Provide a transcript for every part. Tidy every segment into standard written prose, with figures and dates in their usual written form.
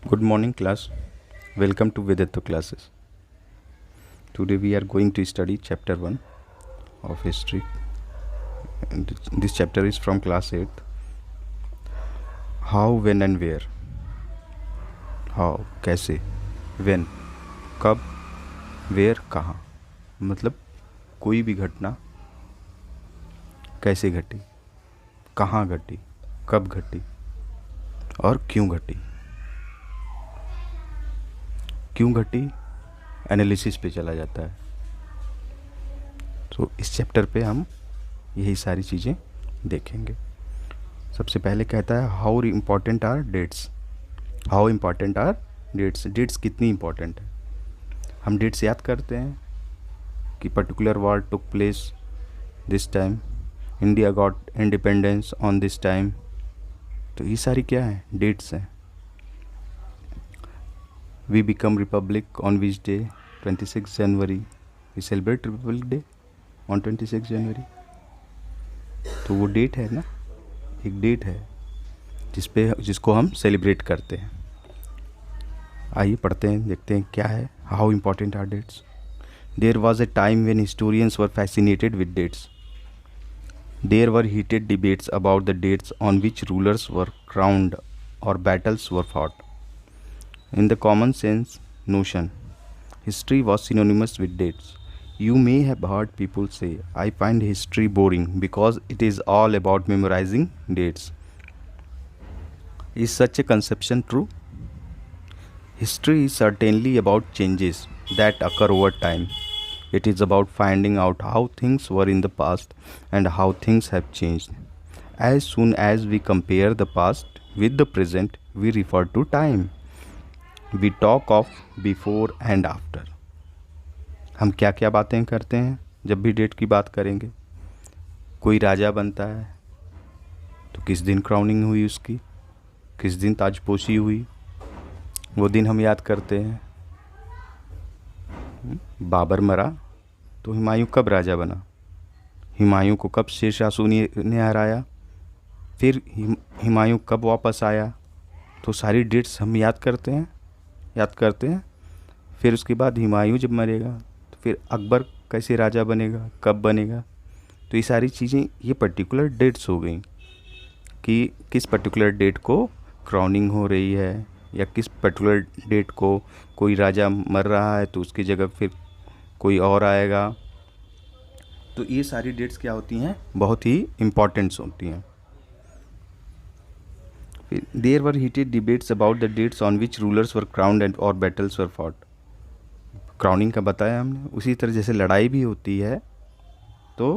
Good morning, class. Welcome to Vedattu classes. Today we are going to study chapter 1 of history. And this chapter is from class 8th. How, when and where. How, कैसे, when, कब, where, कहाँ. मतलब कोई भी घटना कैसे घटी, कहाँ घटी, कब घटी और क्यों घटी. क्यों घटी एनालिसिस पे चला जाता है. तो इस चैप्टर पे हम यही सारी चीज़ें देखेंगे. सबसे पहले कहता है how important are dates. How important are dates. Dates कितनी इम्पॉर्टेंट है. हम डेट्स याद करते हैं कि particular war took place this time, India got independence on this time. तो ये सारी क्या है, डेट्स हैं. We become republic on which day? 26 January. We celebrate Republic Day on 26 January. तो वो डेट है ना, एक डेट है जिसको हम सेलिब्रेट करते हैं. आइए पढ़ते हैं, देखते हैं क्या है. How important are dates. There was a time when historians were fascinated with dates. There were heated debates about the dates on which rulers were crowned और battles were fought. In the common sense notion, history was synonymous with dates. You may have heard people say, I find history boring because it is all about memorizing dates. Is such a conception true? History is certainly about changes that occur over time. It is about finding out how things were in the past and how things have changed. As soon as we compare the past with the present, we refer to time. We talk of before and after. हम क्या क्या बातें करते हैं जब भी date की बात करेंगे. कोई राजा बनता है तो किस दिन क्राउनिंग हुई उसकी, किस दिन ताजपोशी हुई, वो दिन हम याद करते हैं. बाबर मरा तो हुमायूं कब राजा बना, हुमायूं को कब शेरशाह सूरी ने हराया, फिर हुमायूं कब वापस आया. तो सारी डेट्स हम याद करते हैं. फिर उसके बाद हुमायूं जब मरेगा तो फिर अकबर कैसे राजा बनेगा, कब बनेगा. तो ये सारी चीज़ें ये पर्टिकुलर डेट्स हो गई कि किस पर्टिकुलर डेट को क्राउनिंग हो रही है या किस पर्टिकुलर डेट को कोई राजा मर रहा है तो उसकी जगह फिर कोई और आएगा. तो ये सारी डेट्स क्या होती हैं, बहुत ही इम्पॉर्टेंट्स होती हैं. There were heated debates about the dates on which rulers were crowned and or battles were fought. Crowning का बताया हमने. उसी तरह जैसे लड़ाई भी होती है तो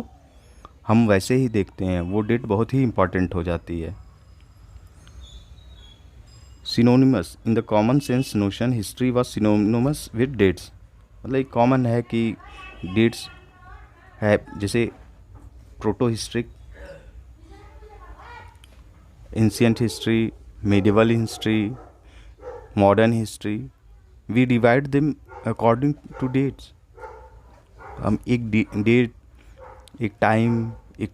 हम वैसे ही देखते हैं, वो डेट बहुत ही इम्पॉर्टेंट हो जाती है. Synonymous in the common sense notion, history was synonymous with dates. मतलब एक कॉमन है कि डेट्स है, जैसे proto historic, ancient history, medieval history, modern history, we divide them according to dates. हम एक डेट, एक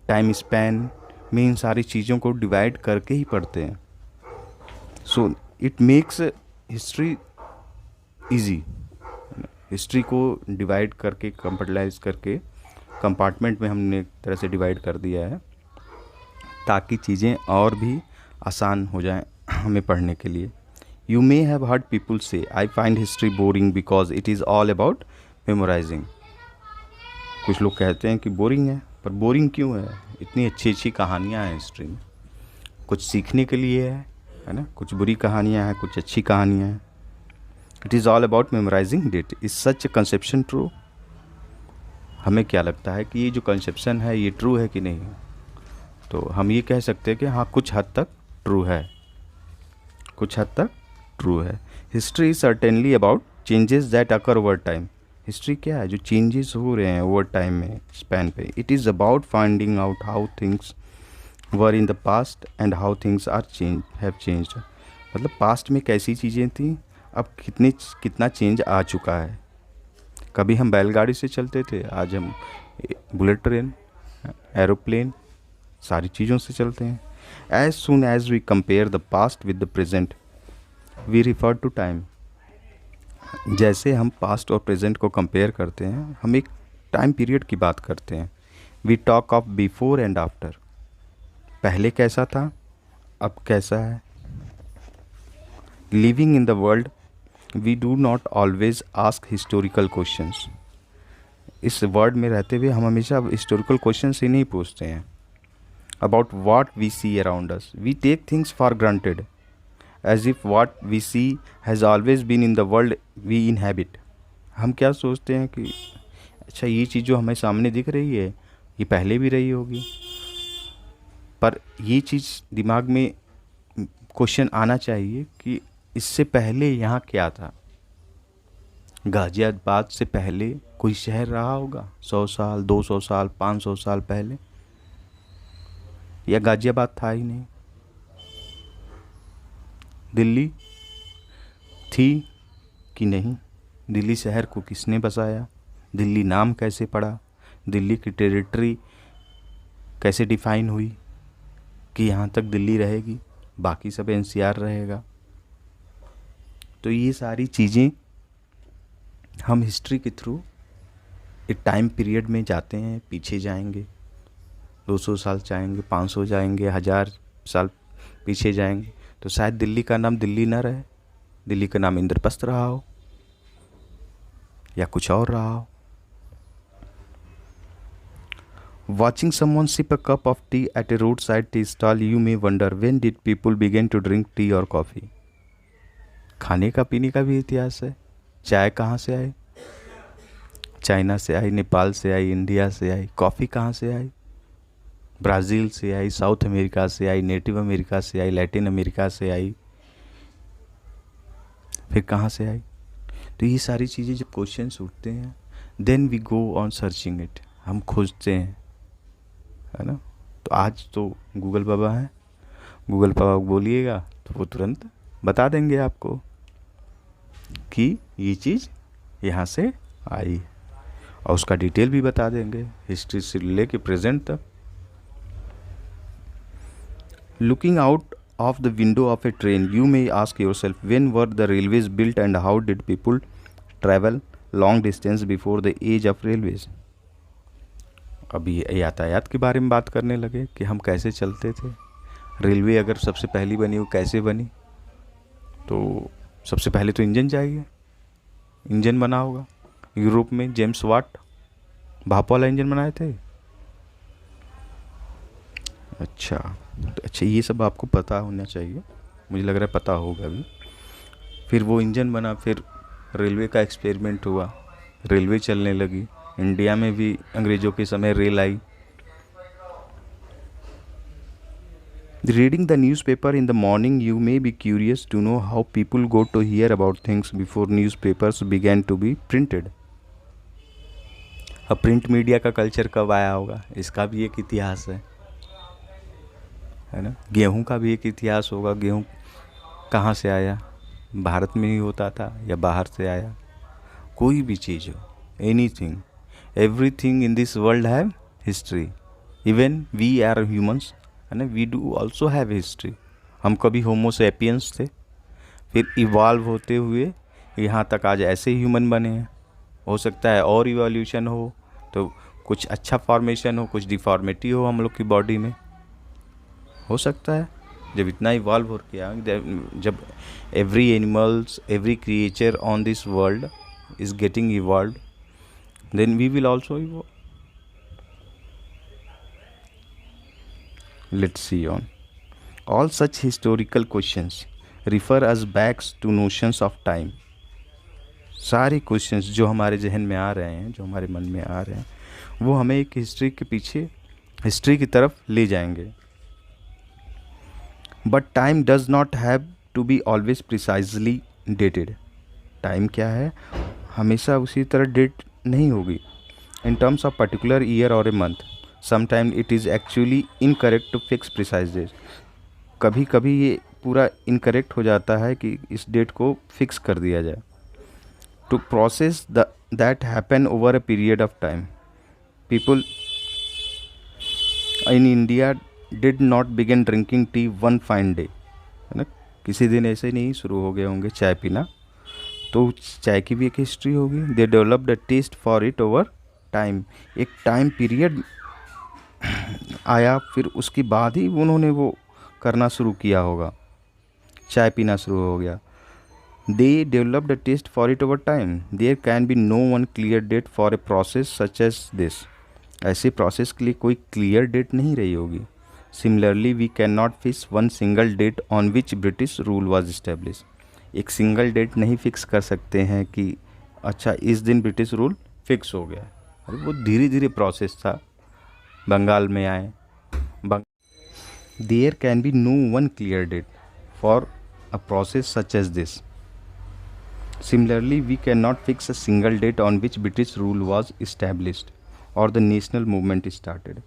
टाइम स्पैन में इन सारी चीज़ों को डिवाइड करके ही पढ़ते हैं. So it makes history easy. History को डिवाइड करके, कंपार्टमेंटलाइज करके, कंपार्टमेंट में हमने एक तरह से डिवाइड कर दिया है ताकि चीज़ें और भी आसान हो जाएं हमें पढ़ने के लिए. You may have heard people से, I find history boring because it is all about memorising. कुछ लोग कहते हैं कि बोरिंग है, पर बोरिंग क्यों है, इतनी अच्छी अच्छी कहानियाँ हैं हिस्ट्री में, कुछ सीखने के लिए है ना. कुछ बुरी कहानियाँ हैं, कुछ अच्छी कहानियाँ हैं. It is all about memorising date. Is such a conception true. हमें क्या लगता है कि ये जो कंसेप्शन है ये ट्रू है कि नहीं. तो हम ये कह सकते हैं कि हाँ, कुछ हद तक ट्रू है, कुछ हद तक ट्रू है. History is certainly about changes that occur over time. History क्या है, जो चेंजेस हो रहे हैं ओवर टाइम में, स्पैन पे. It is about finding out how things were in the past and how things are have changed. मतलब past में कैसी चीज़ें थी, अब कितना चेंज आ चुका है. कभी हम बैलगाड़ी से चलते थे, आज हम बुलेट ट्रेन, एरोप्लेन, सारी चीज़ों से चलते हैं. As soon as we compare the past with the present, we refer to time. जैसे हम पास्ट और प्रेजेंट को कंपेयर करते हैं, हम एक टाइम पीरियड की बात करते हैं। We talk of before and after. पहले कैसा था, अब कैसा है। Living in the world we do not always ask historical questions. इस वर्ल्ड में रहते हुए हम हमेशा हिस्टोरिकल क्वेश्चंस ही नहीं पूछते हैं। About what we see around us we take things for granted as if what we see has always been in the world we inhabit. हम क्या सोचते हैं कि अच्छा ये चीज़ जो हमें सामने दिख रही है ये पहले भी रही होगी, पर ये चीज़ दिमाग में क्वेश्चन आना चाहिए कि इससे पहले यहाँ क्या था। गाज़ियाबाद से पहले कोई शहर रहा होगा 100 साल, 200 साल, 500 साल पहले, या गाज़ियाबाद था ही नहीं। दिल्ली थी कि नहीं, दिल्ली शहर को किसने बसाया, दिल्ली नाम कैसे पड़ा, दिल्ली की टेरिटरी कैसे डिफाइन हुई कि यहाँ तक दिल्ली रहेगी, बाकी सब एनसीआर रहेगा। तो ये सारी चीज़ें हम हिस्ट्री के थ्रू एक टाइम पीरियड में जाते हैं, पीछे जाएंगे, 200 साल जाएंगे, 500 जाएंगे, 1000 साल पीछे जाएंगे, तो शायद दिल्ली का नाम दिल्ली ना रहे, दिल्ली का नाम इंद्रप्रस्थ रहा हो या कुछ और रहा हो। Watching someone sip a cup of tea at a roadside tea stall, you may wonder when did people begin to drink tea or coffee। खाने का पीने का भी इतिहास है। चाय कहाँ से आई, चाइना से आई, नेपाल से आई, इंडिया से आई। कॉफ़ी कहाँ से आई, ब्राज़ील से आई, साउथ अमेरिका से आई, नेटिव अमेरिका से आई, लैटिन अमेरिका से आई, फिर कहाँ से आई। तो ये सारी चीज़ें जब क्वेश्चंस उठते हैं, then we go on searching it, हम खोजते हैं, है ना। तो आज तो गूगल बाबा है, गूगल बाबा को बोलिएगा तो वो तुरंत बता देंगे आपको कि ये चीज़ यहाँ से आई, और उसका डिटेल भी बता देंगे, हिस्ट्री से लेके प्रेजेंट तक। Looking out of the window of a train you may ask yourself when were the railways built and how did people travel long distance before the age of railways. अभी यातायात के बारे में बात करने लगे कि हम कैसे चलते थे। रेलवे अगर सबसे पहली बनी, वो कैसे बनी, तो सबसे पहले तो इंजन चाहिए, इंजन बना होगा। यूरोप में जेम्स वाट भाप वाला इंजन बनाए थे। अच्छा, तो अच्छा ये सब आपको पता होना चाहिए, मुझे लग रहा है पता होगा भी। फिर वो इंजन बना, फिर रेलवे का एक्सपेरिमेंट हुआ, रेलवे चलने लगी। इंडिया में भी अंग्रेज़ों के समय rail I. Reading the newspaper in the morning, you may be curious to know how people got to hear about things before newspapers began to be printed। अब प्रिंट मीडिया का culture कब आया होगा, इसका भी एक इतिहास है ना। गेहूं का भी एक इतिहास होगा, गेहूं कहाँ से आया, भारत में ही होता था या बाहर से आया। कोई भी चीज़ हो, anything, everything in this world have history. Even we are humans, है ना, we do also have history. हम कभी होमो सैपियंस थे, फिर इवॉल्व होते हुए यहाँ तक आज ऐसे ह्यूमन बने हैं। हो सकता है और इवोल्यूशन हो, तो कुछ अच्छा फॉर्मेशन हो, कुछ डिफॉर्मिटी हो हम लोग की बॉडी में, हो सकता है। जब इतना इवॉल्व हो गया, जब every animals, every creature on this world is getting evolve, then we will also evolve. Let's see on. All such historical questions refer us back to notions of time। सारे क्वेश्चंस जो हमारे जहन में आ रहे हैं, जो हमारे मन में आ रहे हैं, वो हमें एक हिस्ट्री के पीछे, हिस्ट्री की तरफ ले जाएंगे। But time does not have to be always precisely dated. Time क्या है, हमेशा उसी तरह डेट नहीं होगी in terms of particular year और a month. Sometime it is actually incorrect to fix precise date. कभी कभी ये पूरा इनकरेक्ट हो जाता है कि इस डेट को फिक्स कर दिया जाए। To process that happen over a period of time. People in India did not begin drinking tea one fine day, है ना। किसी दिन ऐसे नहीं शुरू हो गए होंगे चाय पीना, तो चाय की भी एक हिस्ट्री होगी। They developed a taste for it over time. एक टाइम पीरियड आया, फिर उसके बाद ही उन्होंने वो करना शुरू किया होगा, चाय पीना शुरू हो गया। They developed a taste for it over time. There can be no one clear date for a process such as this. ऐसे प्रोसेस के लिए कोई क्लियर डेट नहीं रही होगी। Similarly we can not fix one single date on which British rule was establish. एक single date नहीं fix कर सकते हैं कि अच्छा इस दिन ब्रिटिश रूल फिक्स हो गया। अरे वो धीरे धीरे प्रोसेस था। बंगाल में आए, there can be no one clear date for a process such as this. Similarly, we cannot fix a single date on which British rule was established or the national movement started.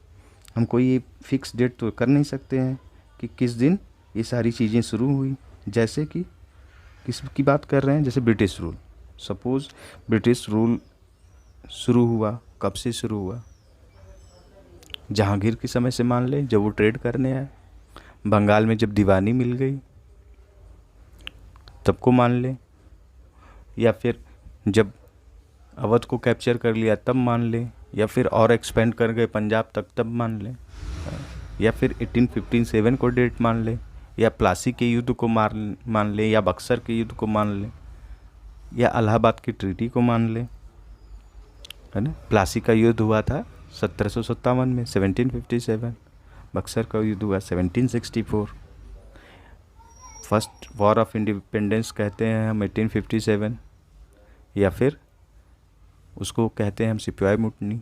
हम कोई fix date तो कर नहीं सकते हैं कि किस दिन ये सारी चीज़ें शुरू हुई। जैसे कि किस की बात कर रहे हैं, जैसे British rule. Suppose British rule शुरू हुआ, कब से शुरू हुआ? जहांगीर के समय से मान लें, जब वो ट्रेड करने आए। बंगाल में जब दीवानी मिल गई तब को मान लें, या फिर जब अवध को कैप्चर कर लिया तब मान लें, या फिर और एक्सपेंड कर गए पंजाब तक तब मान लें, या फिर 1857 को डेट मान लें, या प्लासी के युद्ध को मान लें, या बक्सर के युद्ध को मान लें, या इलाहाबाद की ट्रीटी को मान लें, है ना। प्लासी का युद्ध हुआ था 1757 में, 1757। बक्सर का युद्ध हुआ 1764। फर्स्ट वॉर ऑफ इंडिपेंडेंस कहते हैं हम 1857, या फिर उसको कहते हैं हम सिपाही मुटनी।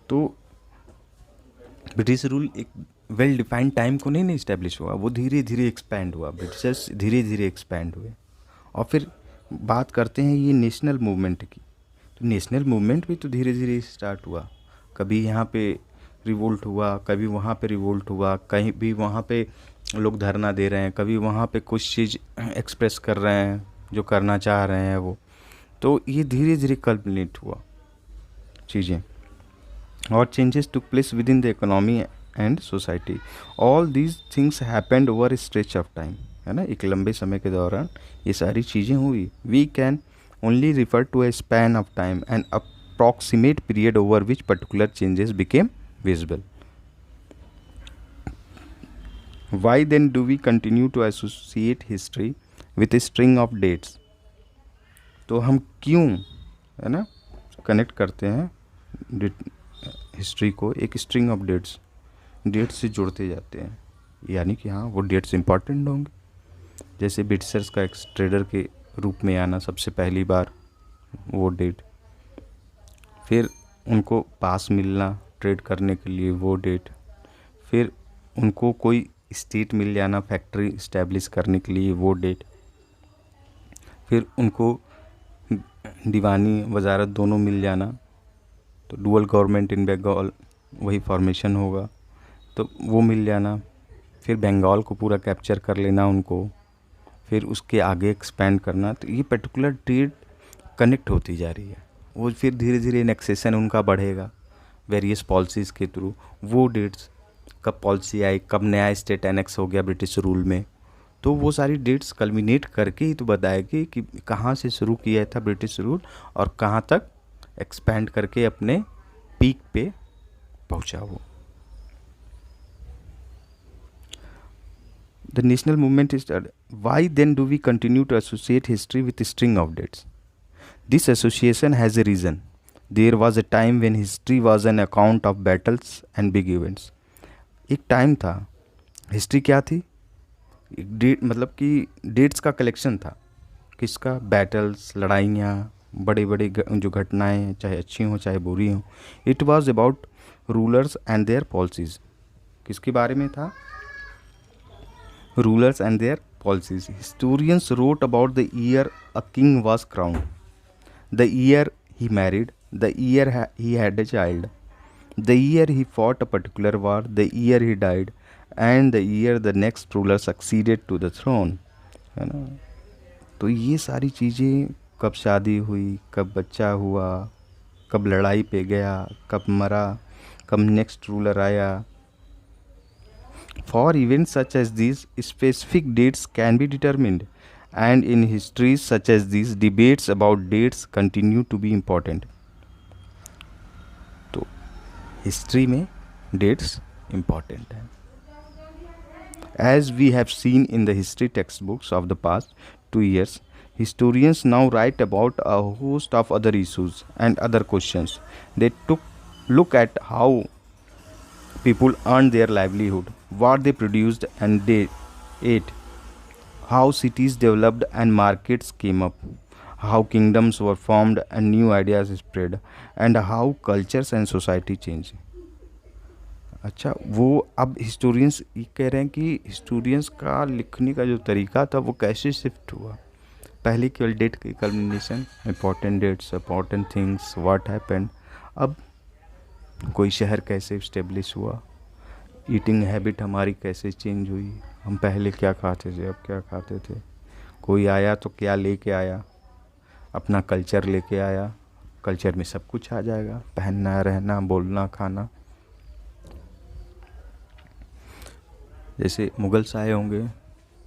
तो ब्रिटिश रूल एक वेल डिफाइंड टाइम को नहीं इस्टेब्लिश हुआ, वो धीरे धीरे एक्सपैंड हुआ। ब्रिटिशर्स धीरे धीरे एक्सपैंड हुए। और फिर बात करते हैं ये नेशनल मूवमेंट की, तो नेशनल मूवमेंट भी तो धीरे धीरे स्टार्ट हुआ। कभी यहाँ पे रिवोल्ट हुआ, कभी वहाँ पे रिवोल्ट हुआ, कहीं भी वहाँ पे लोग धरना दे रहे हैं, कभी वहाँ पे कुछ चीज़ एक्सप्रेस कर रहे हैं जो करना चाह रहे हैं वो। तो ये धीरे धीरे कल्पनेट हुआ चीज़ें, और changes took place with in the economy and society. All these things happened over A stretch of time, है ना। एक लंबे समय के दौरान ये सारी चीज़ें हुई। We can only refer to a span of time and approximate period over which particular changes became visible. Why then do we continue to associate history with a string of dates? तो हम क्यों, है ना, connect करते हैं history को एक string of dates से जुड़ते जाते हैं। यानी कि हाँ, वो डेट्स इंपॉर्टेंट होंगे। जैसे ब्रिटिशर्स का एक ट्रेडर के रूप में आना सबसे पहली बार, वो डेट। फिर उनको पास मिलना ट्रेड करने के लिए, वो डेट। फिर उनको कोई स्टेट मिल जाना फैक्ट्री इस्टेब्लिश करने के लिए, वो डेट। फिर उनको दीवानी वजारत दोनों मिल जाना, तो डुअल गवर्नमेंट इन बंगाल, वही फॉर्मेशन होगा, तो वो मिल जाना। फिर बंगाल को पूरा कैप्चर कर लेना उनको, फिर उसके आगे एक्सपेंड करना। तो ये पर्टिकुलर डेट कनेक्ट होती जा रही है। वो फिर धीरे धीरे एनेक्सेशन उनका बढ़ेगा वेरियस पॉलिसीज़ के थ्रू। वो डेट्स कब पॉलिसी आई, कब नया स्टेट एनेक्स हो गया ब्रिटिश रूल में, तो वो सारी डेट्स कल्मिनेट करके ही तो बताएगी कि कहाँ से शुरू किया था ब्रिटिश रूल और कहाँ तक एक्सपैंड करके अपने पीक पे पहुँचा वो। The national movement is started. Why then do we continue to associate history with a string of dates? This association has a reason. There was a time when history was an account of battles and big events. एक time था, history क्या थी? एक date, मतलब कि dates का collection था। किसका? बैटल्स, लड़ाइयाँ, बड़े बड़े जो घटनाएं, चाहे अच्छी हों चाहे बुरी हों। It was about rulers and their policies. किसके बारे में था? Rulers and their policies. Historians wrote about the year a king was crowned, the year he married, the year he had a child, the year he fought a particular war, the year he died, and the year the next ruler succeeded to the throne. है ना। तो ये सारी चीज़ें, कब शादी हुई, कब बच्चा हुआ, कब लड़ाई पे गया, कब मरा, कब नेक्स्ट रूलर आया, For events such as these, specific dates can be determined, and in histories such as these, debates about dates continue to be important. तो हिस्ट्री में डेट्स इम्पॉर्टेंट हैं. As we have seen in the history textbooks of the past 2 years, historians now write about a host of other issues and other questions. They look at how people earned their livelihood, what they produced and they ate, how cities developed and markets came up, how kingdoms were formed and new ideas spread, and how cultures and society changed. अच्छा, वो अब historians ये कह रहे हैं कि historians का लिखने का जो तरीका था वो कैसे शिफ्ट हुआ. पहले केवल डेट की culmination, important dates, important things, what happened. अब कोई शहर कैसे इस्टेब्लिश हुआ, ईटिंग हैबिट हमारी कैसे चेंज हुई, हम पहले क्या खाते थे अब क्या खाते थे, कोई आया तो क्या लेके आया, अपना कल्चर लेके आया. कल्चर में सब कुछ आ जाएगा, पहनना, रहना, बोलना, खाना. जैसे मुगल्स आए होंगे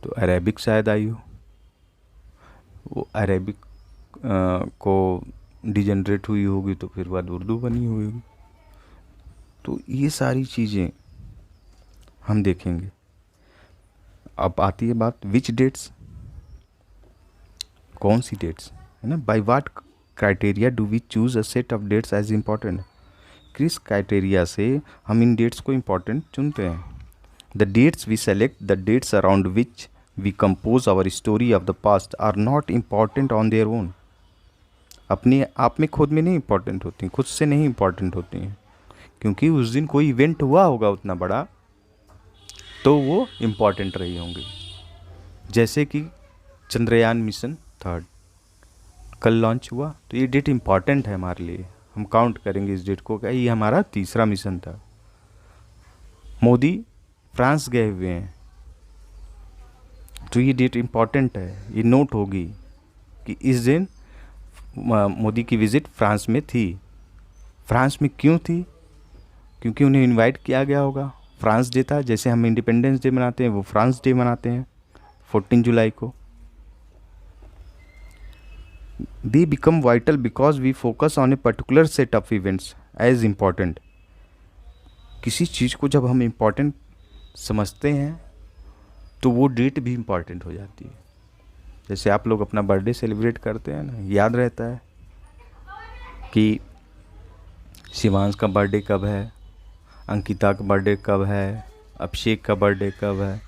तो अरेबिक शायद आई हो, वो अरेबिक को डिजनरेट हुई होगी तो फिर बाद उर्दू बनी हुई होगी. तो ये सारी चीज़ें हम देखेंगे. अब आती है बात विच डेट्स, कौन सी डेट्स है ना. By what criteria do we choose a set of dates as important. किस क्राइटेरिया से हम इन डेट्स को इम्पॉर्टेंट चुनते हैं. The dates we select, the dates around which we compose our story of the past are not important on their own. अपने आप में खुद में नहीं इम्पॉर्टेंट होती हैं, खुद से नहीं इम्पॉर्टेंट होती हैं, क्योंकि उस दिन कोई इवेंट हुआ होगा उतना बड़ा तो वो इम्पॉर्टेंट रही होंगी. जैसे कि चंद्रयान मिशन 3 कल लॉन्च हुआ तो ये डेट इम्पॉर्टेंट है हमारे लिए. हम काउंट करेंगे इस डेट को, क्या ये हमारा तीसरा मिशन था. मोदी फ्रांस गए हुए हैं तो ये डेट इम्पॉर्टेंट है, ये नोट होगी कि इस दिन मोदी की विज़िट फ्रांस में थी. फ्रांस में क्यों थी, क्योंकि उन्हें इनवाइट किया गया होगा. फ्रांस डे था, जैसे हम इंडिपेंडेंस डे मनाते हैं वो फ्रांस डे मनाते हैं 14 जुलाई को. They become vital because we focus on a particular set of events as important. किसी चीज़ को जब हम इम्पॉर्टेंट समझते हैं तो वो डेट भी इम्पॉर्टेंट हो जाती है. जैसे आप लोग अपना बर्थडे सेलिब्रेट करते हैं ना, याद रहता है कि शिवांश का बर्थडे कब है, अंकिता का बर्थडे कब है, अभिषेक का बर्थडे कब है,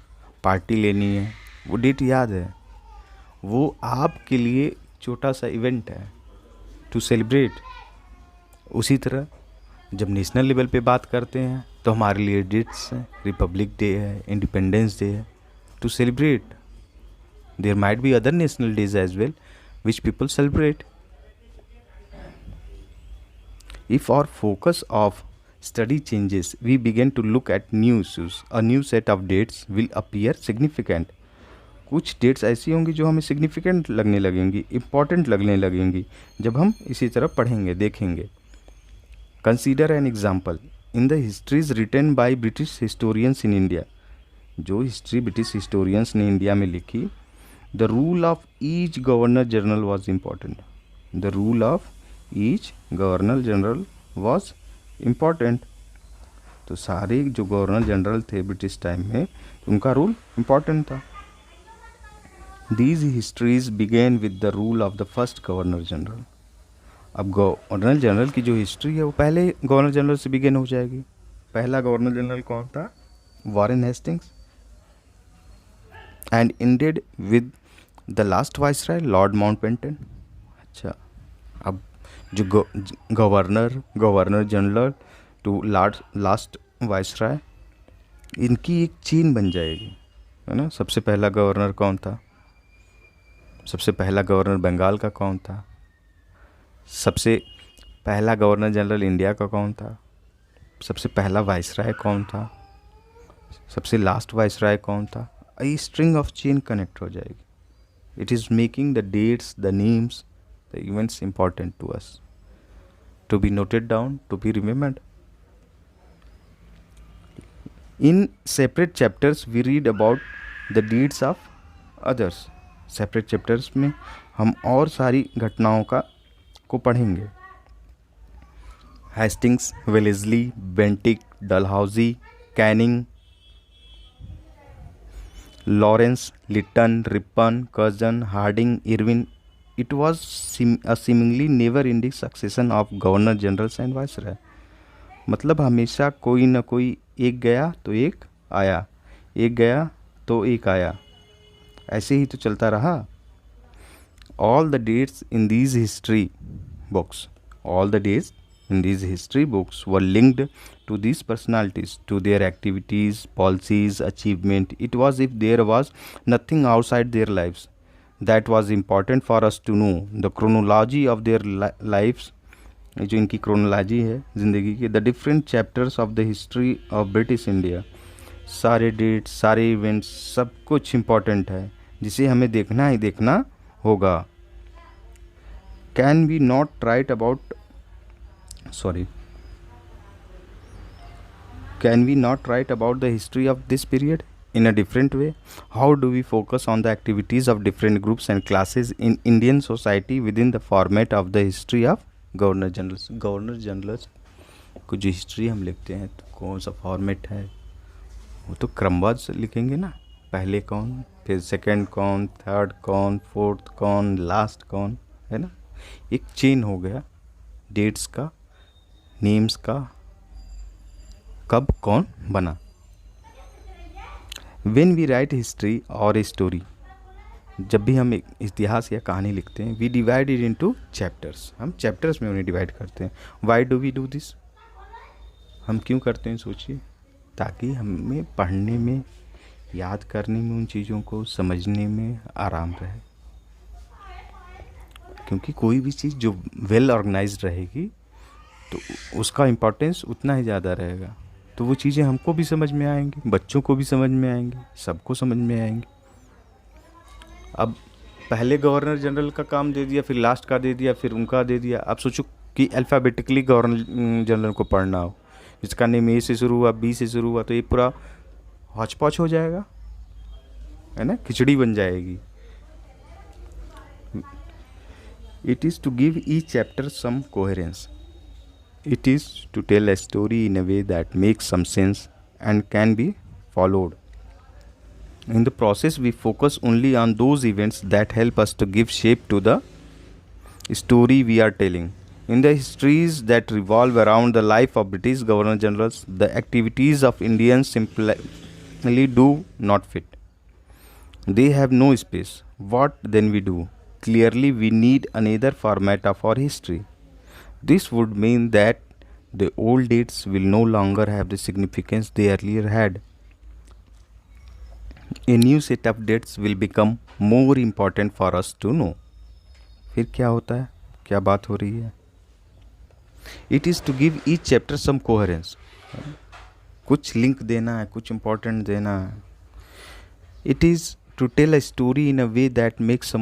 पार्टी लेनी है, वो डेट याद है. वो आपके लिए छोटा सा इवेंट है टू सेलिब्रेट. उसी तरह जब नेशनल लेवल पे बात करते हैं तो हमारे लिए डेट्स हैं, रिपब्लिक डे है, इंडिपेंडेंस डे है, to celebrate. There might be other national days as well which people celebrate. If our focus of study changes, we begin to look at new issues. A new set of dates will appear significant. कुछ dates ऐसी होंगी जो हमें significant लगने लगेंगी, important लगने लगेंगी जब हम इसी तरह पढ़ेंगे, देखेंगे. Consider an example. In the histories written by British historians in India, जो हिस्ट्री ब्रिटिश हिस्टोरियंस ने इंडिया में लिखी, the rule of each governor general was important. The rule of each governor general was important. तो सारे जो governor general थे British time में, उनका रूल इम्पॉर्टेंट था. These histories began with the rule of the first governor general. अब governor general की जो हिस्ट्री है वो पहले गवर्नर जनरल से बिगेन हो जाएगी. पहला गवर्नर जनरल कौन था? Warren Hastings. And ended with the last viceroy Lord Mountbatten. अच्छा, अब जो governor general to last viceroy, इनकी एक चेन बन जाएगी, है ना. सबसे पहला गवर्नर कौन था? सबसे पहला गवर्नर बंगाल का कौन था? सबसे पहला गवर्नर जनरल इंडिया का कौन था? सबसे पहला वाइसराय कौन था? सबसे लास्ट वाइसराय कौन था? ये स्ट्रिंग ऑफ चेन कनेक्ट हो जाएगी. It is making the dates, the names, the events important to us, to be noted down, to be remembered. In separate chapters we read about the deeds of others. Separate chapters में हम और सारी घटनाओं को पढ़ेंगे। Hastings, Wellesley, Bentinck, Dalhousie, Canning, Lawrence, Lytton, Ripon, Curzon, Hardinge, Irwin. It was a seemingly never ending succession of governor generals and viceroy. मतलब हमेशा कोई ना कोई, एक गया तो एक आया, एक गया तो एक आया, ऐसे ही तो चलता रहा। All the dates in these history books, all the days in these history books were linked to these personalities, to their activities, policies, achievement. It was if there was nothing outside their lives that was important for us to know the chronology of their lives, जो इनकी chronology है ज़िंदगी की, the different chapters of the history of British India. सारे dates, सारे events, सब कुछ important है जिसे हमें देखना ही देखना होगा। Can we not write about Can we not write about the history of this period in a different way? How do we focus on the activities of different groups and classes in Indian society within the format of the history of Governor Generals? Governor Generals को जो history हम लिखते हैं तो कौन सा format है, वो तो क्रमवार से लिखेंगे ना। पहले कौन, फिर सेकंड कौन, थर्ड कौन, फोर्थ कौन, लास्ट कौन, है ना। एक चेन हो गया डेट्स का, नेम्स का, कब कौन बना। वेन वी राइट हिस्ट्री और ए स्टोरी, जब भी हम एक इतिहास या कहानी लिखते हैं, we divide it into chapters, हम चैप्टर्स में उन्हें डिवाइड करते हैं। Why do we do this, हम क्यों करते हैं सोचिए, ताकि हमें पढ़ने में, याद करने में, उन चीज़ों को समझने में आराम रहे। क्योंकि कोई भी चीज़ जो वेल ऑर्गेनाइज्ड रहेगी तो उसका इम्पोर्टेंस उतना ही ज़्यादा रहेगा। तो वो चीज़ें हमको भी समझ में आएंगी, बच्चों को भी समझ में आएंगी, सबको समझ में आएंगी। अब पहले गवर्नर जनरल का काम दे दिया, फिर लास्ट का दे दिया, फिर उनका दे दिया। अब सोचो कि अल्फ़ाबेटिकली गवर्नर जनरल को पढ़ना हो, जिसका नेम ए से शुरू हुआ, बी से शुरू हुआ, तो ये पूरा हौच पौच हो जाएगा, है ना, खिचड़ी बन जाएगी। It is to give each chapter some coherence. It is to tell a story in a way that makes some sense and can be followed. In the process, we focus only on those events that help us to give shape to the story we are telling. In the histories that revolve around the life of British Governor Generals, the activities of Indians simply do not fit. They have no space. What then we do? Clearly, we need another format of our history. This would mean that the old dates will no longer have the significance they earlier had. A new set of dates will become more important for us to know. फिर क्या होता है, क्या बात हो रही है? It is to give each chapter some coherence. कुछ लिंक देना है, कुछ इम्पोर्टेंट देना है। It is to tell a story in a way that makes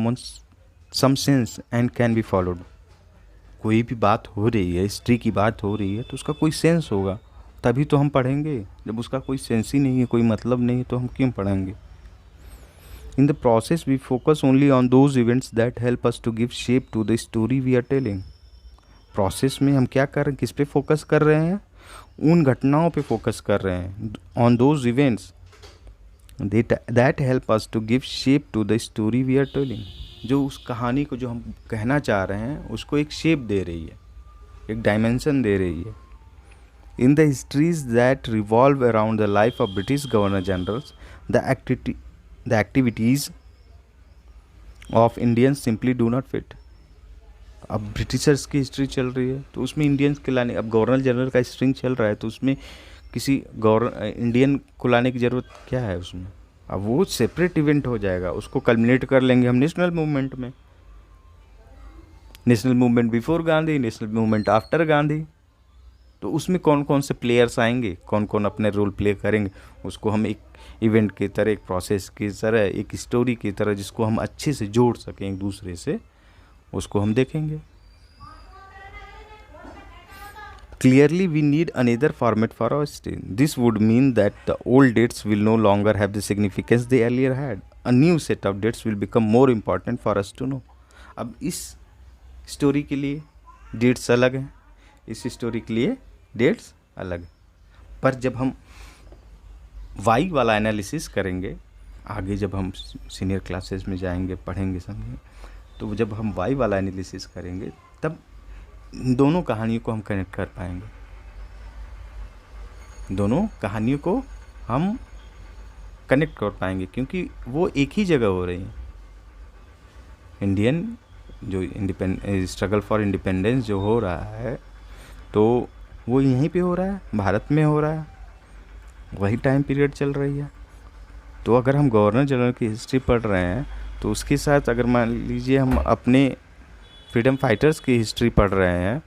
some sense and can be followed. कोई भी बात हो रही है, हिस्ट्री की बात हो रही है, तो उसका कोई सेंस होगा, तभी तो हम पढ़ेंगे। जब उसका कोई सेंस ही नहीं है, कोई मतलब नहीं है, तो हम क्यों पढ़ेंगे। In the process we focus only on those events that help us to give shape to the story we are telling. Process में हम क्या कर रहे हैं, किस पे फोकस कर रहे हैं, उन घटनाओं पे फोकस कर रहे हैं, on those events that help us to give shape to the story we are telling. जो उस कहानी को जो हम कहना चाह रहे हैं उसको एक शेप दे रही है, एक डायमेंशन दे रही है। इन the histories that revolve around the life of British governor generals, the activities of Indians simply do not fit. अब ब्रिटिशर्स की हिस्ट्री चल रही है तो उसमें इंडियंस के लाने, अब गवर्नर जनरल का स्ट्रिंग चल रहा है तो उसमें किसी इंडियन को लाने की ज़रूरत क्या है उसमें। अब वो सेपरेट इवेंट हो जाएगा, उसको कल्मिनेट कर लेंगे हम नेशनल मूवमेंट में। National movement before Gandhi, national movement after Gandhi, तो उसमें कौन कौन से प्लेयर्स आएंगे, कौन कौन अपने रोल प्ले करेंगे, उसको हम एक इवेंट की तरह, एक प्रोसेस की तरह, एक स्टोरी की तरह, जिसको हम अच्छे से जोड़ सकें एक दूसरे से, उसको हम देखेंगे। Clearly, we need another format for our study. This would mean that the old dates will no longer have the significance they earlier had. A new set of dates will become more important for us to know. अब इस story के लिए dates अलग हैं, इस story के लिए dates अलग हैं. पर जब हम वाई वाला एनालिसिस करेंगे, आगे जब हम सीनियर क्लासेस में जाएंगे, पढ़ेंगे, समझेंगे, तो जब हम वाई वाला एनालिसिस करेंगे तब दोनों कहानियों को हम कनेक्ट कर पाएंगे. दोनों कहानियों को हम कनेक्ट कर पाएंगे क्योंकि वो एक ही जगह हो रही हैं. इंडियन जो स्ट्रगल फॉर इंडिपेंडेंस जो हो रहा है तो वो यहीं पे हो रहा है, भारत में हो रहा है, वही टाइम पीरियड चल रही है. तो अगर हम गवर्नर जनरल की हिस्ट्री पढ़ रहे हैं तो उसके साथ अगर मान लीजिए हम अपने फ्रीडम फाइटर्स की हिस्ट्री पढ़ रहे हैं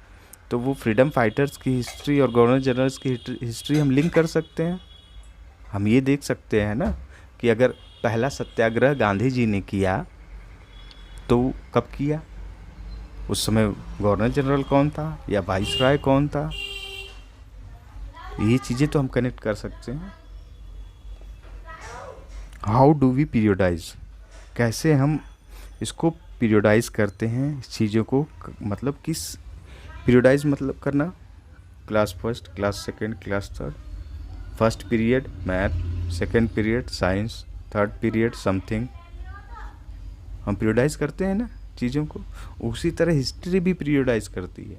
तो वो फ्रीडम फाइटर्स की हिस्ट्री और गवर्नर जनरल्स की हिस्ट्री हम लिंक कर सकते हैं. हम ये देख सकते हैं ना कि अगर पहला सत्याग्रह गांधी जी ने किया तो कब किया, उस समय गवर्नर जनरल कौन था या वाइसराय कौन था. ये चीज़ें तो हम कनेक्ट कर सकते हैं. हाउ डू वी पीरियोडाइज, कैसे हम इसको पीरियोडाइज करते हैं इस चीज़ों को, मतलब किस पीरियोडाइज मतलब करना, class first, class second, class third, first period math, second period science, third period something. हम पीरियोडाइज करते हैं ना चीज़ों को. उसी तरह हिस्ट्री भी पीरियोडाइज करती है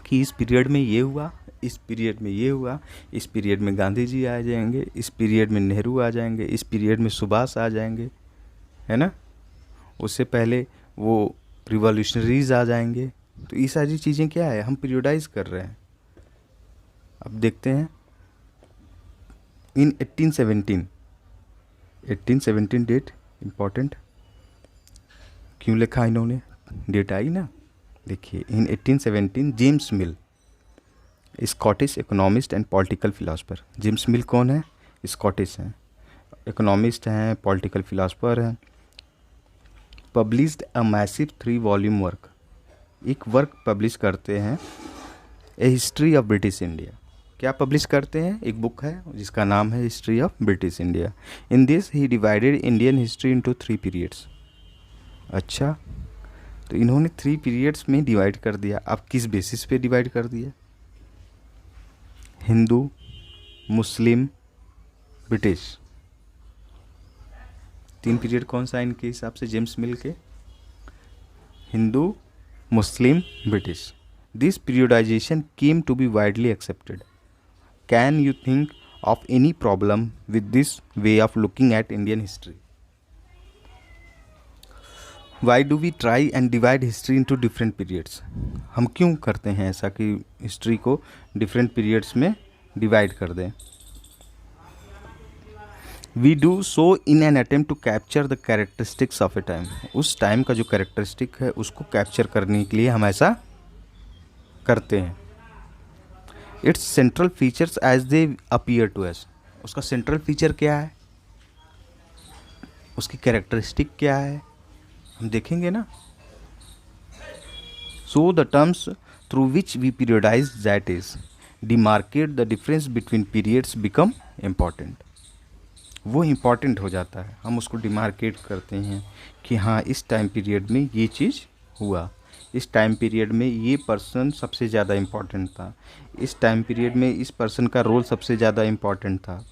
कि इस पीरियड में ये हुआ, इस पीरियड में ये हुआ, इस पीरियड में गांधी जी आ जाएंगे, इस पीरियड में नेहरू आ जाएंगे, इस पीरियड में सुभाष आ जाएंगे, है ना. उससे पहले वो रिवॉल्यूशनरीज आ जाएंगे. तो ये सारी चीज़ें क्या है, हम पीरियोडाइज कर रहे हैं. अब देखते हैं इन 1817 डेट इम्पॉर्टेंट क्यों लिखा इन्होंने, डेट आई ना. देखिए इन 1817 James mill, Scottish economist and political philosopher. James मिल कौन है, स्कॉटिश हैं, इकोनॉमिस्ट हैं, पॉलिटिकल फिलासफर हैं. Published a massive 3 volume work, एक वर्क पब्लिश करते हैं, ए हिस्ट्री ऑफ ब्रिटिश इंडिया. क्या पब्लिश करते हैं, एक बुक है जिसका नाम है history of British India. In this he divided Indian history into 3 periods. अच्छा, तो इन्होंने 3 पीरियड्स में डिवाइड कर दिया. अब किस बेसिस पे डिवाइड कर दिया, हिंदू, मुस्लिम, ब्रिटिश. 3 पीरियड कौन सा इनके हिसाब से जेम्स मिल के, Hindu, Muslim, British. This periodisation came to be widely accepted. Can you think of any problem with this way of looking at Indian history. Why do we try and divide history into different periods. हम क्यों करते हैं ऐसा कि history को different periods में divide कर दें. We do so in an attempt to capture the characteristics of a time. उस टाइम का जो कैरेक्टरिस्टिक है उसको कैप्चर करने के लिए हम ऐसा करते हैं. Its central features as they appear to us. उसका सेंट्रल फीचर क्या है, उसकी कैरेक्टरिस्टिक क्या है, हम देखेंगे ना. So the terms through which we periodise that is demarcate the difference between periods become important. वो इम्पॉर्टेंट हो जाता है, हम उसको डिमार्केट करते हैं कि हाँ इस टाइम पीरियड में ये चीज़ हुआ, इस टाइम पीरियड में ये पर्सन सबसे ज़्यादा इम्पॉर्टेंट था, इस टाइम पीरियड में इस पर्सन का रोल सबसे ज़्यादा इम्पॉर्टेंट था.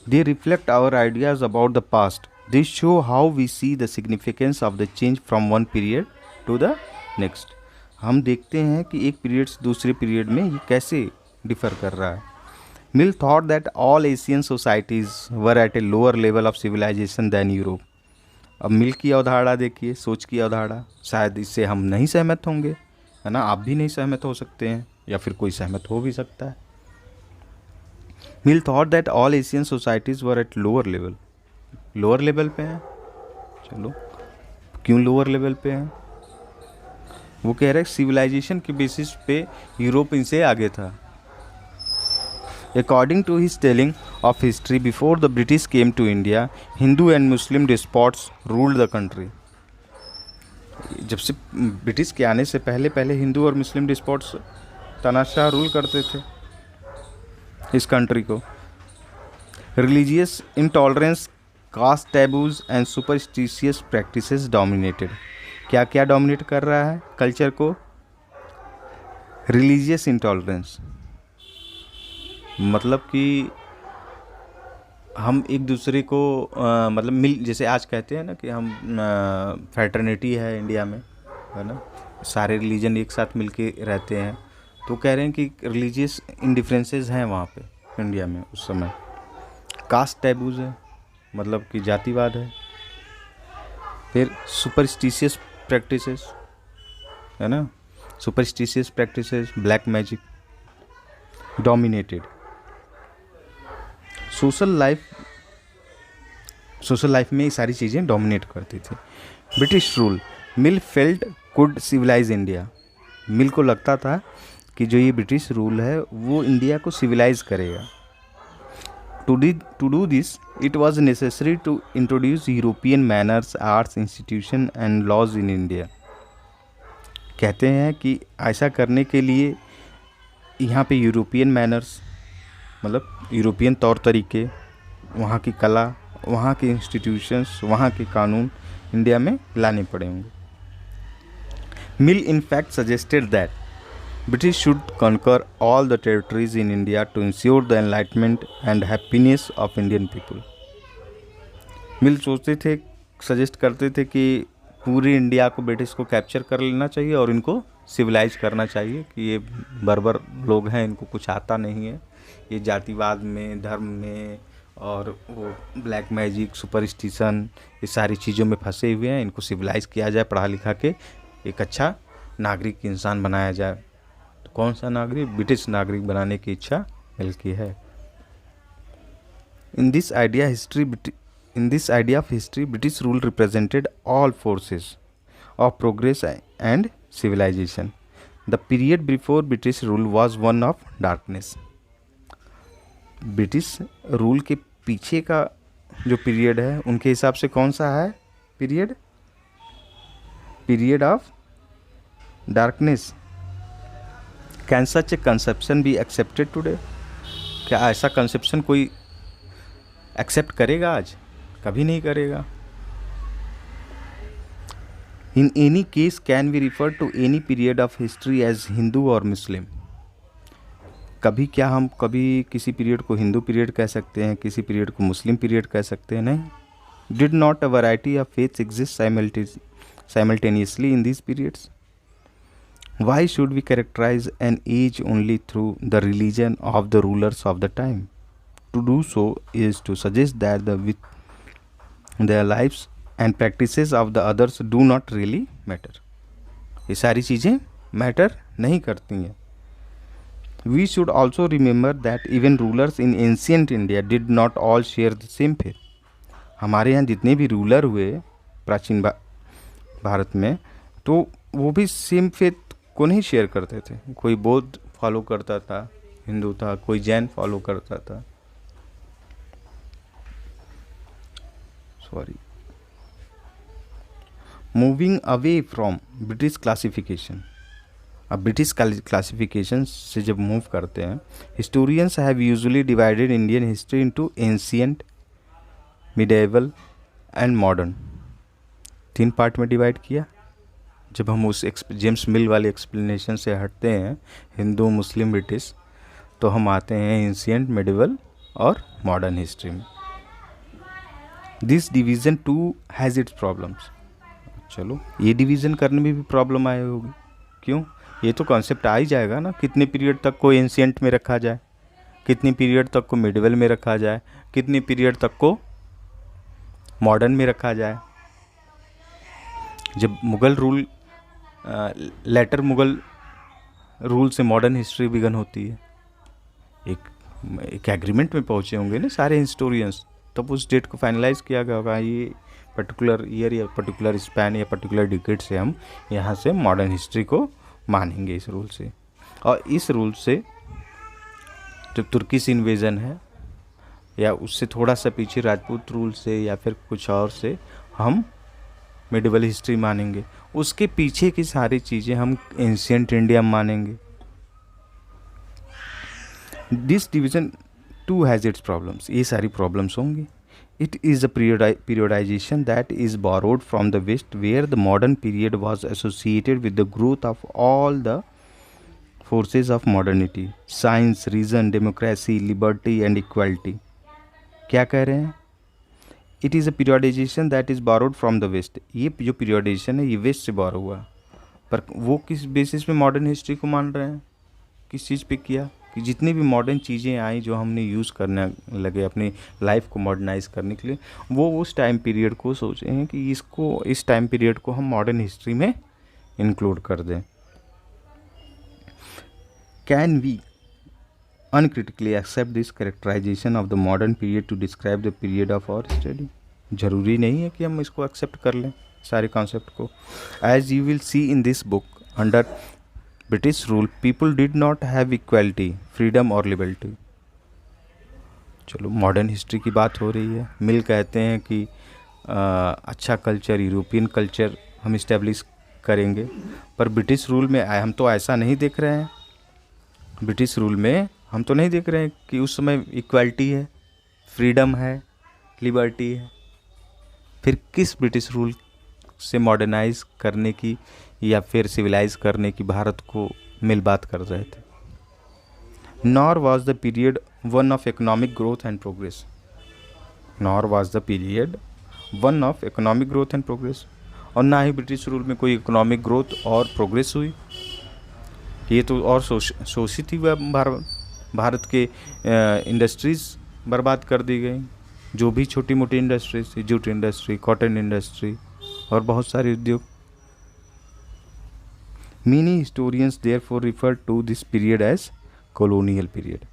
They reflect our ideas about the past. They show how we see the significance of the change from one period to the next. हम देखते हैं कि एक पीरियड से दूसरे पीरियड में ये कैसे डिफ़र कर रहा है. Mill thought that all Asian societies were at a lower level of civilisation than Europe. अब मिल की अवधारणा देखिए, सोच की अवधारणा, शायद इससे हम नहीं सहमत होंगे, है ना. आप भी नहीं सहमत हो सकते हैं या फिर कोई सहमत हो भी सकता है. Mill thought that all Asian societies were at lower level. Lower level पे हैं, चलो क्यों लोअर लेवल पे हैं, वो कह रहे हैं सिविलाइजेशन के बेसिस पे यूरोप इनसे आगे था. According to his telling of history, before the British came to India, Hindu and Muslim despots ruled the country. जब से ब्रिटिश के आने से पहले पहले हिंदू और मुस्लिम डिस्पोट्स तानाशाह रूल करते थे इस कंट्री को। Religious intolerance, caste taboos and superstitious practices dominated. क्या क्या डोमिनेट कर रहा है कल्चर को? रिलीजियस इंटॉलरेंस, मतलब कि हम एक दूसरे को मतलब जैसे आज कहते हैं ना कि हम फ्रेटर्निटी है इंडिया में, है ना, सारे रिलीजन एक साथ मिलके रहते हैं। तो कह रहे हैं कि रिलीजियस इंडिफरेंसेस हैं वहाँ पे इंडिया में उस समय। कास्ट टैबूज है, मतलब कि जातिवाद है। फिर सुपरस्टिशियस प्रैक्टिसेस, है ना, superstitious practices, black magic dominated. Social life में ये सारी चीज़ें डोमिनेट करती थी। British rule, Mill felt could civilise India. Mill को लगता था कि जो ये ब्रिटिश रूल है वो इंडिया को सिविलाइज करेगा। To do this it was necessary to introduce European manners, arts, institution and laws in India. कहते हैं कि ऐसा करने के लिए यहाँ पे यूरोपियन मैनर्स, मतलब यूरोपियन तौर तरीके, वहाँ की कला, वहाँ के इंस्टीट्यूशंस, वहाँ के कानून इंडिया में लाने पड़ेंगे। Mill in fact suggested that British should conquer all the territories in India to ensure the enlightenment and happiness of Indian people. मिल सोचते थे, सजेस्ट करते थे कि पूरी इंडिया को ब्रिटिश को कैप्चर कर लेना चाहिए और इनको सिविलाइज करना चाहिए कि ये बर्बर लोग हैं, इनको कुछ आता नहीं है, ये जातिवाद में, धर्म में और वो ब्लैक मैजिक, सुपरस्टिशन, ये सारी चीज़ों में फंसे हुए हैं, इनको सिविलाइज किया जाए, पढ़ा लिखा के एक अच्छा नागरिक इंसान बनाया जाए। तो कौन सा नागरिक? ब्रिटिश नागरिक बनाने की इच्छा मिल की है। In this idea of history, British rule represented all forces of progress and civilization. The period before British rule was one of darkness. British rule के पीछे का जो पीरियड है उनके हिसाब से कौन सा है period? Period of darkness. Can such a conception be accepted today? क्या ऐसा कंसेप्शन कोई एक्सेप्ट करेगा आज? कभी नहीं करेगा। In any case can we refer to any period of history as Hindu और मुस्लिम? कभी क्या हम कभी किसी पीरियड को हिंदू पीरियड कह सकते हैं, किसी पीरियड को मुस्लिम पीरियड कह सकते हैं? नहीं। Did not a variety of faiths exist simultaneously in these periods? Why should we characterize an age only through the religion of the rulers of the time? To do so is to suggest that their lives and practices of the others do not really matter. ये सारी चीज़ें matter नहीं करती हैं। We should also remember that even rulers in ancient India did not all share the same faith. हमारे यहाँ जितने भी रूलर हुए प्राचीन भारत में, तो वो भी सेम फेथ को नहीं शेयर करते थे। कोई बौद्ध फॉलो करता था, हिंदू था, कोई जैन फॉलो करता था। Sorry. Moving away from British classification. अब ब्रिटिश क्लासिफिकेशन से जब मूव करते हैं, historians have usually divided Indian history into ancient, medieval and modern. 3 part में डिवाइड किया। जब हम उस जेम्स मिल वाले एक्सप्लेनेशन से हटते हैं, हिंदू, मुस्लिम, ब्रिटिश, तो हम आते हैं एंशिएंट, मिडिवल और मॉडर्न हिस्ट्री में। This division too has its problems. चलो, ये डिवीज़न करने में भी प्रॉब्लम आई होगी। क्यों? ये तो कॉन्सेप्ट आ ही जाएगा ना, कितने पीरियड तक को एंशिएंट में रखा जाए, कितने पीरियड तक को मिडिवल में रखा जाए, कितने पीरियड तक को मॉडर्न में रखा जाए। जब Mughal rule later Mughal rule से मॉडर्न हिस्ट्री बिगन होती है, एक एग्रीमेंट में पहुँचे होंगे ना सारे हिस्टोरियंस, तब उस डेट को फाइनलाइज किया गया होगा, ये पर्टिकुलर ईयर या पर्टिकुलर स्पैन या पर्टिकुलर डिकेड से हम यहाँ से मॉडर्न हिस्ट्री को मानेंगे इस रूल से। और इस रूल से जब तुर्किश इन्वेजन है या उससे थोड़ा सा पीछे राजपूत रूल से या फिर कुछ और से हम मिडिवल हिस्ट्री मानेंगे, उसके पीछे की सारी चीज़ें हम एंशियंट इंडिया मानेंगे। This division too has its problems, ये सारी प्रॉब्लम्स होंगी। It is a periodization that is borrowed from the West, where the modern period was associated with the growth of all the forces of modernity, science, reason, democracy, liberty and equality। क्या कह रहे हैं? It is a periodization that is borrowed from the west. ये जो periodisation है ये waste से बोरो हुआ, पर वो किस बेसिस पे मॉडर्न हिस्ट्री को मान रहे हैं? किस चीज़ पे किया कि जितनी भी मॉडर्न चीज़ें आई जो हमने यूज़ करने लगे अपनी लाइफ को मॉडर्नाइज करने के लिए, वो उस टाइम पीरियड को सोचे हैं कि इस टाइम पीरियड को हम मॉडर्न हिस्ट्री में इंक्लूड कर दें। Can we uncritically accept this characterization of the modern period to describe the period of our study? जरूरी नहीं है कि हम इसको एक्सेप्ट कर लें सारे कॉन्सेप्ट को। As you will see in this book, under British rule people did not have equality, freedom और लिबर्टी। चलो मॉडर्न हिस्ट्री की बात हो रही है। मिल कहते हैं कि अच्छा कल्चर, यूरोपियन कल्चर हम इस्टेब्लिश करेंगे, पर ब्रिटिश रूल में हम तो ऐसा नहीं देख रहे हैं। ब्रिटिश रूल में हम तो नहीं देख रहे हैं कि उस समय इक्वालिटी है, फ्रीडम है, लिबर्टी है। फिर किस ब्रिटिश रूल से मॉडर्नाइज करने की या फिर सिविलाइज करने की भारत को मिल बात कर रहे थे? Nor was the period one of economic growth and progress, nor was the period one of economic growth and progress, और ना ही ब्रिटिश रूल में कोई इकोनॉमिक ग्रोथ और प्रोग्रेस हुई। ये तो और शोषित ही भारत के इंडस्ट्रीज़ बर्बाद कर दी गई, जो भी छोटी मोटी industries, jute industry, cotton industry और बहुत सारे उद्योग। Many historians therefore refer to this period as colonial period।